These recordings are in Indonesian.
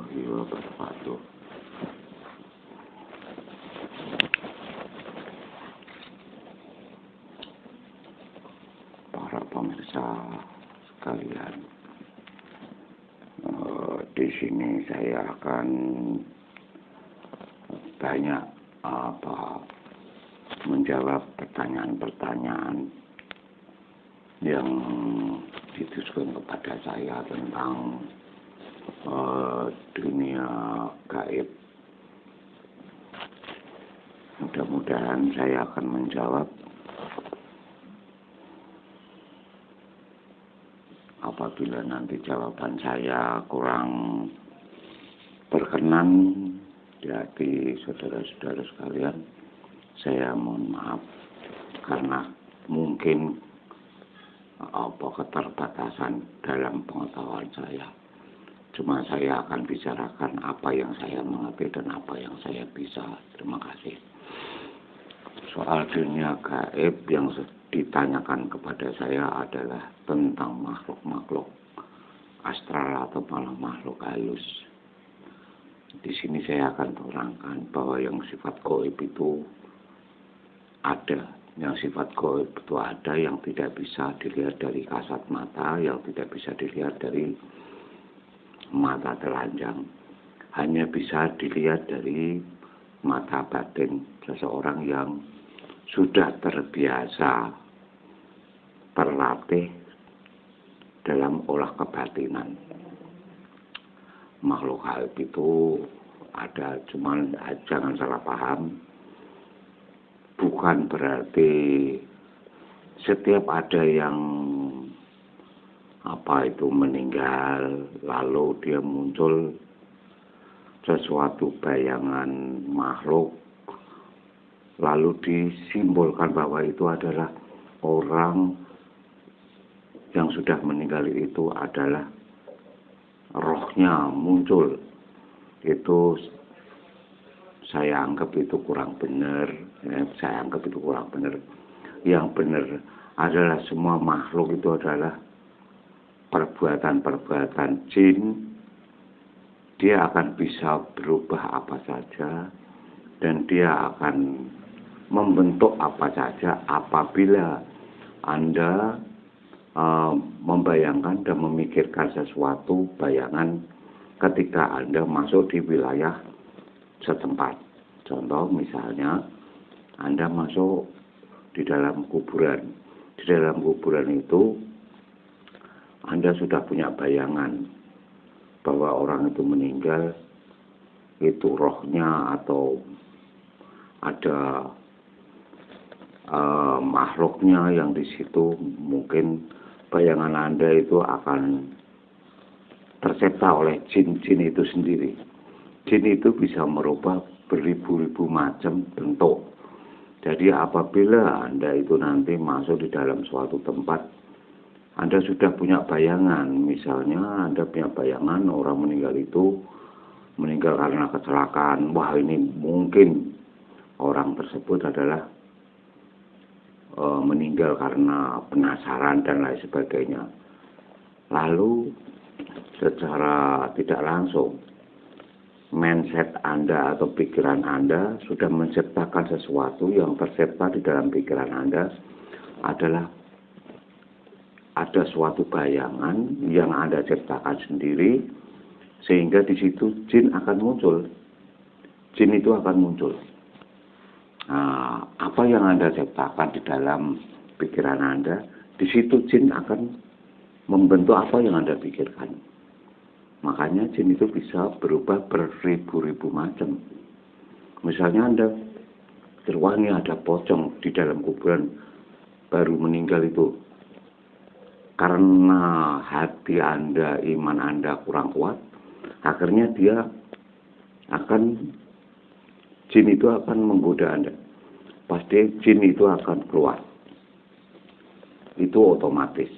warahmatullahi wabarakatuh. Para pemirsa sekalian, di sini saya akan banyak menjawab pertanyaan-pertanyaan yang ditujukan kepada saya tentang dunia gaib. Mudah-mudahan saya akan menjawab. Apabila nanti jawaban saya kurang berkenan di hati saudara-saudara sekalian, saya mohon maaf karena mungkin keterbatasan dalam pengetahuan saya. Cuma saya akan bicarakan apa yang saya mengerti dan apa yang saya bisa. Terima kasih. Soal dunia gaib yang ditanyakan kepada saya adalah tentang makhluk-makhluk astral atau malah makhluk halus. Di sini saya akan terangkan bahwa yang sifat gaib itu ada. Yang sifat gaib itu ada yang tidak bisa dilihat dari kasat mata, yang tidak bisa dilihat dari mata telanjang. Hanya bisa dilihat dari mata batin seseorang yang sudah terbiasa terlatih dalam olah kebatinan. Makhluk gaib itu ada, cuman jangan salah paham. Bukan berarti setiap ada yang meninggal lalu dia muncul sesuatu bayangan makhluk lalu disimbolkan bahwa itu adalah orang yang sudah meninggal, itu adalah rohnya muncul. Itu saya anggap itu kurang benar. Yang benar adalah semua makhluk itu adalah perbuatan-perbuatan jin. Dia akan bisa berubah apa saja dan dia akan membentuk apa saja apabila Anda membayangkan dan memikirkan sesuatu bayangan ketika Anda masuk di wilayah setempat. Contoh misalnya Anda masuk di dalam kuburan. Di dalam kuburan itu Anda sudah punya bayangan bahwa orang itu meninggal, itu rohnya atau ada makhluknya yang di situ. Mungkin bayangan Anda itu akan tercipta oleh jin-jin itu sendiri. Jin itu bisa merubah beribu-ribu macam bentuk. Jadi apabila Anda itu nanti masuk di dalam suatu tempat, Anda sudah punya bayangan. Misalnya Anda punya bayangan orang meninggal itu meninggal karena kecelakaan. Wah, ini mungkin orang tersebut adalah meninggal karena penasaran dan lain sebagainya. Lalu secara tidak langsung mindset Anda atau pikiran Anda sudah menciptakan sesuatu yang tercipta di dalam pikiran Anda adalah ada suatu bayangan yang Anda ciptakan sendiri, sehingga di situ jin akan muncul. Jin itu akan muncul. Nah, apa yang Anda ciptakan di dalam pikiran Anda, di situ jin akan membentuk apa yang Anda pikirkan. Makanya jin itu bisa berubah beribu-ribu macam. Misalnya Anda wah, ini ada pocong di dalam kuburan baru meninggal itu. Karena hati Anda, iman Anda kurang kuat, akhirnya jin itu akan menggoda Anda. Pasti jin itu akan keluar. Itu otomatis.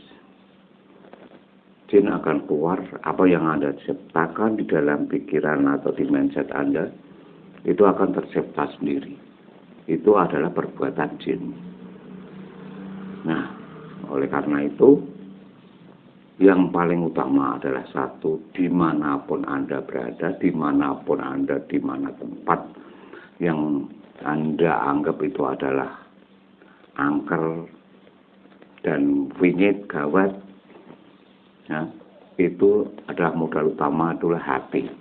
Jin akan keluar, apa yang Anda ciptakan di dalam pikiran atau di mindset Anda, itu akan tercipta sendiri. Itu adalah perbuatan jin. Nah, oleh karena itu, Yang paling utama adalah satu, dimanapun Anda berada, dimanapun Anda, di mana tempat yang Anda anggap itu adalah angker dan wingit gawat, ya, itu adalah modal utama adalah hati.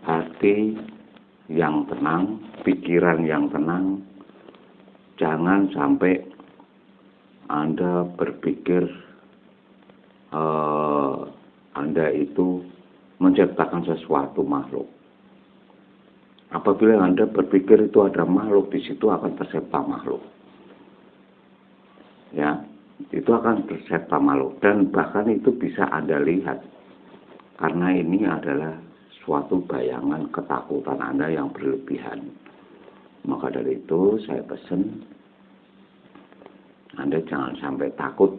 Hati yang tenang, pikiran yang tenang. Jangan sampai Anda berpikir Anda itu menciptakan sesuatu makhluk. Apabila Anda berpikir itu ada makhluk, di situ akan tercipta makhluk. Ya, itu akan tercipta makhluk dan bahkan itu bisa Anda lihat. Karena ini adalah suatu bayangan ketakutan Anda yang berlebihan. Maka dari itu saya pesan Anda jangan sampai takut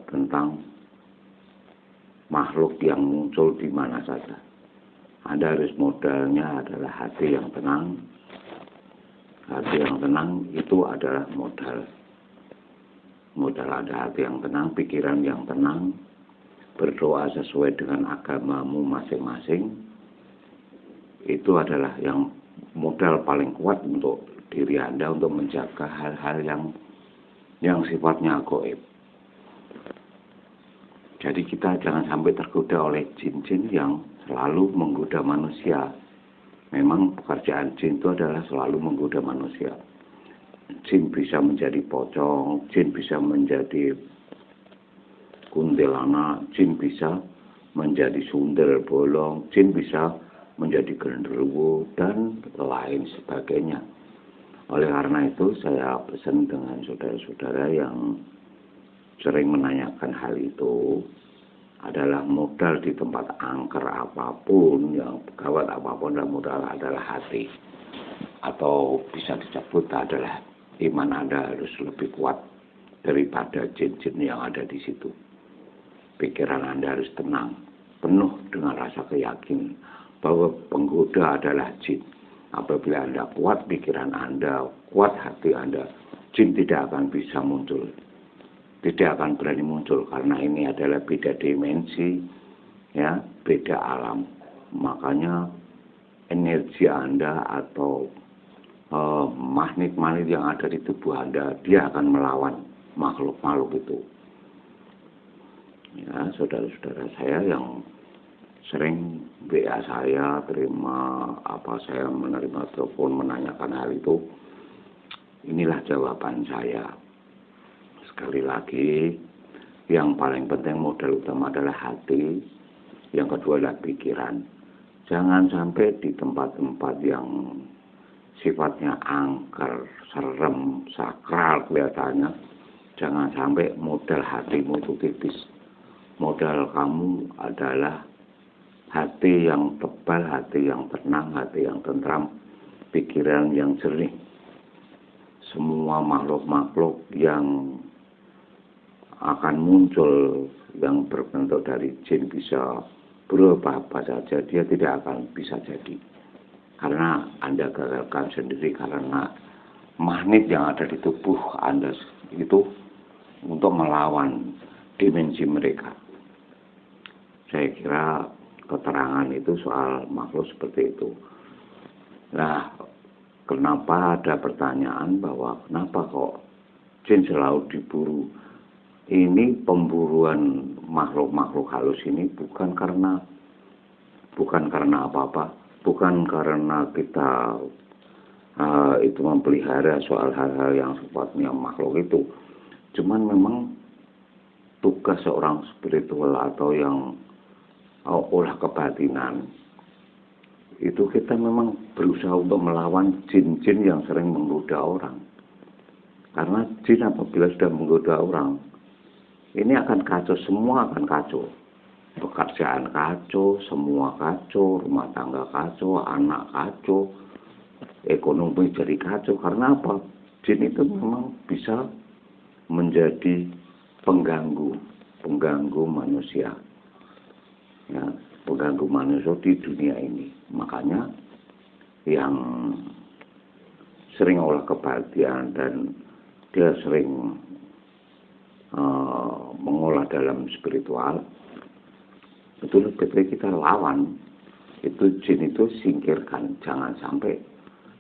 tentang makhluk yang muncul di mana saja. Anda harus modalnya adalah hati yang tenang. Hati yang tenang itu adalah modal. Modal ada hati yang tenang, pikiran yang tenang, berdoa sesuai dengan agamamu masing-masing. Itu adalah yang modal paling kuat untuk diri Anda untuk menjaga hal-hal yang sifatnya gaib. Jadi kita jangan sampai tergoda oleh jin-jin yang selalu menggoda manusia. Memang pekerjaan jin itu adalah selalu menggoda manusia. Jin bisa menjadi pocong, jin bisa menjadi kuntilanak, jin bisa menjadi sundel bolong, jin bisa menjadi genderuwo dan lain sebagainya. Oleh karena itu saya pesan dengan saudara-saudara yang sering menanyakan hal itu adalah modal di tempat angker apapun, yang gawat apapun, dan modal adalah hati. Atau bisa disebut adalah iman Anda harus lebih kuat daripada jin-jin yang ada di situ. Pikiran Anda harus tenang, penuh dengan rasa keyakinan bahwa penggoda adalah jin. Apabila Anda kuat pikiran Anda, kuat hati Anda, jin tidak akan bisa muncul. Tidak akan berani muncul karena ini adalah beda dimensi, ya, beda alam. Makanya energi Anda atau magnet-magnet yang ada di tubuh Anda, dia akan melawan makhluk-makhluk itu. Ya, saudara-saudara saya yang sering WA saya, saya menerima telepon menanyakan hal itu, inilah jawaban saya. Sekali lagi, yang paling penting modal utama adalah hati, yang kedua adalah pikiran. Jangan sampai di tempat-tempat yang sifatnya angker, serem, sakral kelihatannya, jangan sampai modal hatimu itu tipis. Modal kamu adalah hati yang tebal, hati yang tenang, hati yang tentram, pikiran yang jernih. Semua makhluk-makhluk yang akan muncul yang berbentuk dari jin bisa berubah apa saja, dia tidak akan bisa jadi. Karena Anda gagalkan sendiri karena magnet yang ada di tubuh Anda itu untuk melawan dimensi mereka. Saya kira keterangan itu soal makhluk seperti itu. Nah, kenapa ada pertanyaan bahwa kenapa kok jin selalu diburu? Ini pemburuan makhluk-makhluk halus ini bukan karena apa-apa, bukan karena kita itu memelihara soal hal-hal yang sifatnya makhluk itu. Cuman memang tugas seorang spiritual atau yang olah kebatinan itu kita memang berusaha untuk melawan jin-jin yang sering menggoda orang. Karena jin apabila sudah menggoda orang, ini akan kacau, semua akan kacau. Pekerjaan kacau, semua kacau, rumah tangga kacau, anak kacau, ekonomi jadi kacau. Karena apa? Jin itu memang bisa menjadi pengganggu manusia. Ya, pengganggu manusia di dunia ini. Makanya yang sering olah kebahagiaan dan dia sering mengolah dalam spiritual, itu lebih baik kita lawan. Itu jin itu singkirkan, jangan sampai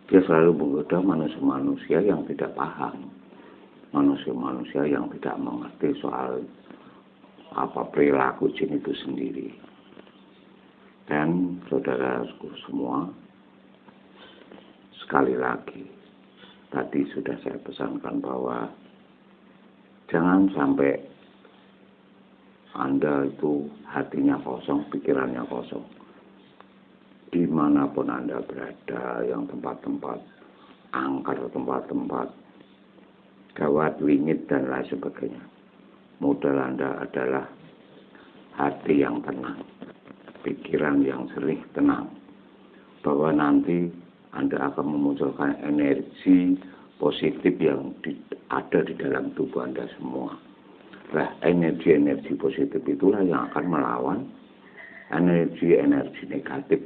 dia selalu menggoda manusia-manusia yang tidak paham, manusia-manusia yang tidak mengerti soal apa perilaku jin itu sendiri. Dan saudaraku semua, sekali lagi, tadi sudah saya pesankan bahwa jangan sampai Anda itu hatinya kosong, pikirannya kosong. Dimanapun Anda berada, yang tempat-tempat angker, tempat-tempat gawat, wingit, dan lain sebagainya. Modal Anda adalah hati yang tenang, pikiran yang jernih, tenang. Bahwa nanti Anda akan memunculkan energi positif yang ada di dalam tubuh Anda semua. Nah, energi-energi positif itulah yang akan melawan energi-energi negatif,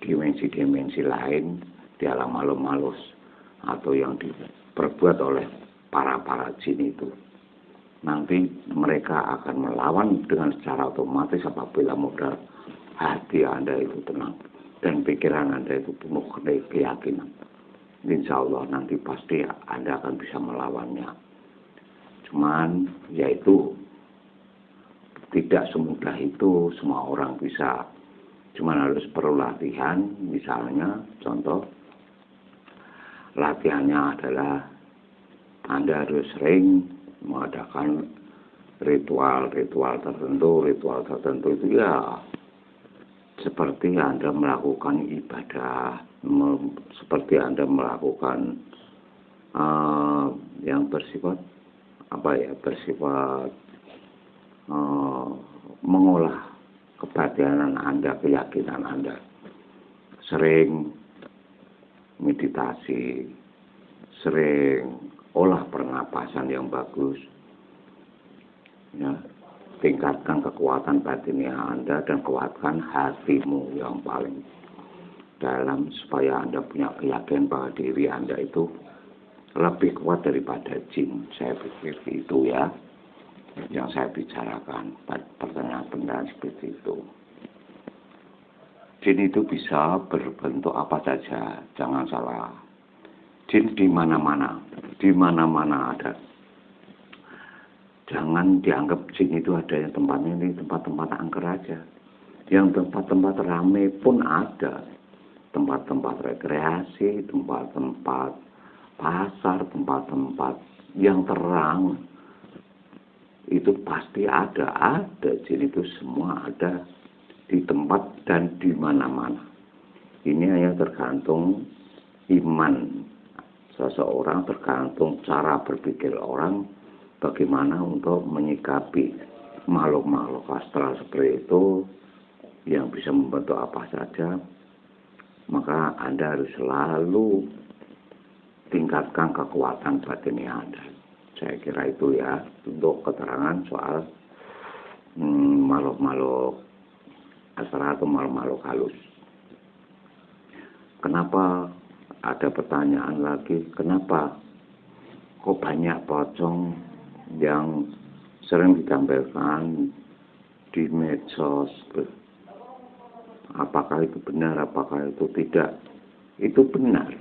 dimensi-dimensi lain di alam halus atau yang diperbuat oleh para jin itu. Nanti mereka akan melawan dengan secara otomatis apabila modal hati Anda itu tenang dan pikiran Anda itu penuh keyakinan. Insya Allah nanti pasti Anda akan bisa melawannya. Cuman yaitu tidak semudah itu semua orang bisa. Cuman harus perlu latihan. Misalnya contoh latihannya adalah Anda harus sering mengadakan ritual tertentu itu ya seperti Anda melakukan ibadah, seperti Anda melakukan yang bersifat mengolah kebatinan Anda, keyakinan Anda. Sering meditasi, sering olah pernapasan yang bagus, ya, tingkatkan kekuatan batinnya Anda dan kuatkan hatimu yang paling dalam supaya Anda punya keyakinan bahwa diri Anda itu lebih kuat daripada jin. Saya pikir itu ya yang saya bicarakan, pertanyaan-pertanyaan seperti itu. Jin itu bisa berbentuk apa saja, jangan salah. Jin di mana-mana ada. Jangan dianggap jin itu ada yang tempatnya ini tempat-tempat angker aja. Yang tempat-tempat ramai pun ada. Tempat-tempat rekreasi, tempat-tempat pasar, tempat-tempat yang terang. Itu pasti ada jin itu semua ada di tempat dan di mana-mana. Ini hanya tergantung iman seseorang, tergantung cara berpikir orang bagaimana untuk menyikapi makhluk-makhluk astral seperti itu yang bisa membentuk apa saja. Maka Anda harus selalu tingkatkan kekuatan batinnya Anda. Saya kira itu ya untuk keterangan soal makhluk-makhluk astral atau makhluk-makhluk halus. Kenapa ada pertanyaan lagi? Kenapa kok banyak pocong yang sering ditampilkan di medsos? Apakah itu benar? Apakah itu tidak? Itu benar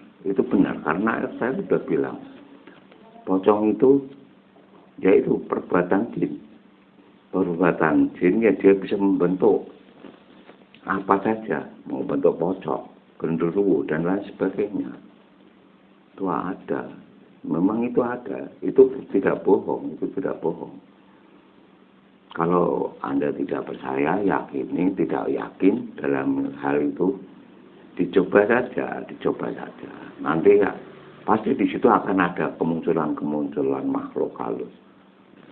karena saya sudah bilang. Pocong itu yaitu perbuatan jin. Perbuatan jin ya dia bisa membentuk apa saja, membentuk pocong, genderuwo dan lain sebagainya. Itu ada. Memang itu ada. Itu tidak bohong, Kalau Anda tidak percaya, yakini, tidak yakin dalam hal itu, dicoba saja. Nanti ya pasti di situ akan ada kemunculan makhluk halus.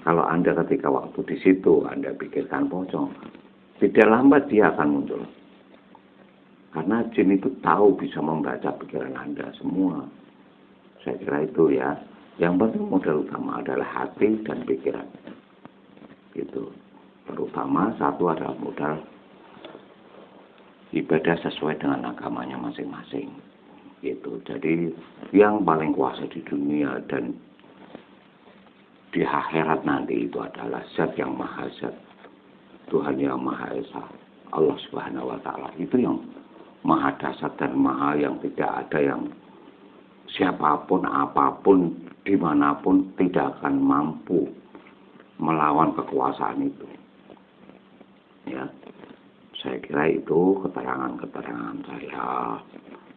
Kalau Anda ketika waktu di situ Anda pikirkan pocong, tidak lambat dia akan muncul. Karena jin itu tahu bisa membaca pikiran Anda semua. Saya kira itu ya. Yang penting modal utama adalah hati dan pikiran. Itu. Terutama satu adalah modal ibadah sesuai dengan agamanya masing-masing. Gitu. Jadi yang paling kuasa di dunia dan di akhirat nanti itu adalah Zat yang Maha Zat, Tuhan yang Maha Esa, Allah Subhanahu wa Ta'ala. Itu yang Maha Dasar dan Maha, yang tidak ada yang siapapun, apapun, dimanapun tidak akan mampu melawan kekuasaan itu. Ya, saya kira itu keterangan-keterangan saya.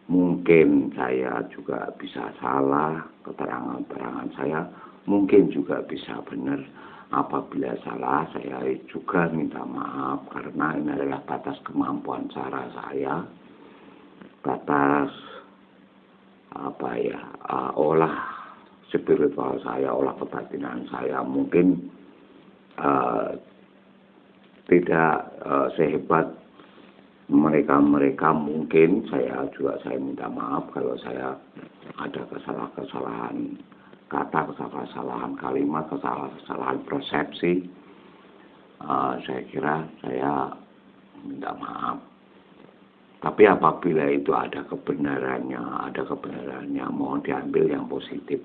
Mungkin saya juga bisa salah, keterangan-keterangan saya mungkin juga bisa benar. Apabila salah, saya juga minta maaf karena ini adalah batas kemampuan cara saya, batas olah spiritual saya, olah kebatinan saya mungkin tidak sehebat mereka mungkin. Saya minta maaf kalau saya ada kesalahan kata, kesalahan kalimat, kesalahan persepsi. Saya kira saya minta maaf. Tapi apabila itu ada kebenarannya, mohon diambil yang positif.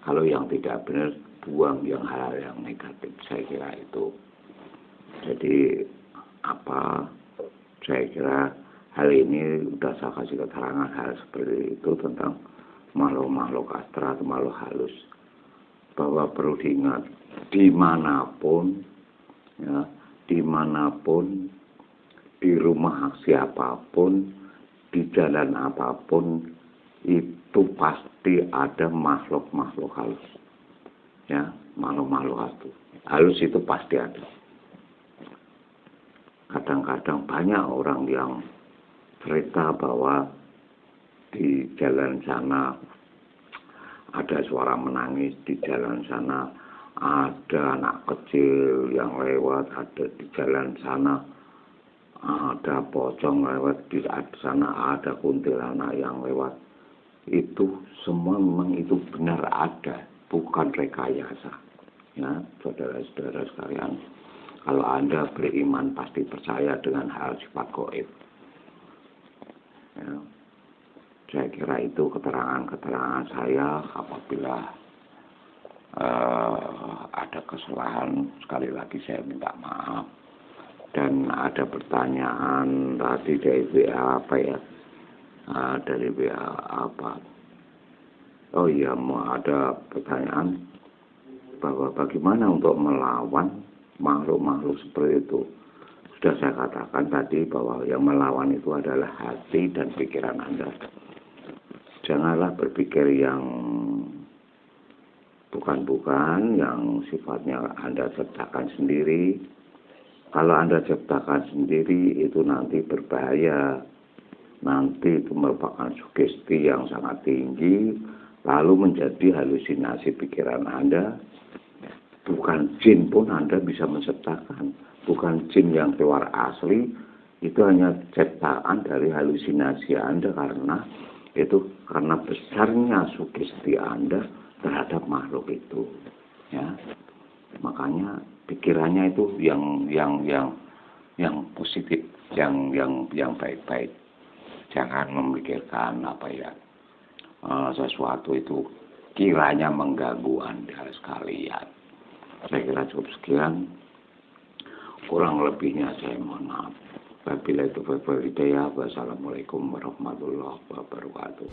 Kalau yang tidak benar, buang yang hal yang negatif. Saya kira itu. Jadi saya kira hal ini sudah saya kasih keterangan hal seperti itu tentang makhluk-makhluk astral atau makhluk halus. Bahwa perlu diingat, dimanapun, ya, dimanapun, di rumah siapapun, di jalan apapun, itu pasti ada makhluk-makhluk halus. Ya, makhluk-makhluk halus itu pasti ada. Kadang-kadang banyak orang yang cerita bahwa di jalan sana ada suara menangis, di jalan sana ada anak kecil yang lewat, ada di jalan sana ada pocong lewat, di sana ada kuntilanak yang lewat. Itu semua memang itu benar ada, bukan rekayasa. Ya, saudara-saudara sekalian, kalau Anda beriman pasti percaya dengan hal sifat gaib. Ya, saya kira itu keterangan-keterangan saya. Apabila ada kesalahan, sekali lagi saya minta maaf. Dan ada pertanyaan tadi dari WA dari WA apa? Oh iya, mau ada pertanyaan bahwa bagaimana untuk melawan makhluk-makhluk seperti itu. Sudah saya katakan tadi bahwa yang melawan itu adalah hati dan pikiran Anda. Janganlah berpikir yang bukan-bukan, yang sifatnya Anda ciptakan sendiri. Kalau Anda ciptakan sendiri itu nanti berbahaya. Nanti itu merupakan sugesti yang sangat tinggi, lalu menjadi halusinasi pikiran Anda. Bukan jin pun Anda bisa menciptakan. Bukan jin yang keluar asli, itu hanya ciptaan dari halusinasi Anda karena besarnya sugesti Anda terhadap makhluk itu. Ya. Makanya pikirannya itu yang positif, yang baik-baik. Jangan memikirkan sesuatu itu kiranya mengganggu Anda sekalian. Saya kira cukup sekian. Kurang lebihnya saya mohon maaf. Wabillahi taufiq wal hidayah. Wassalamualaikum warahmatullahi wabarakatuh.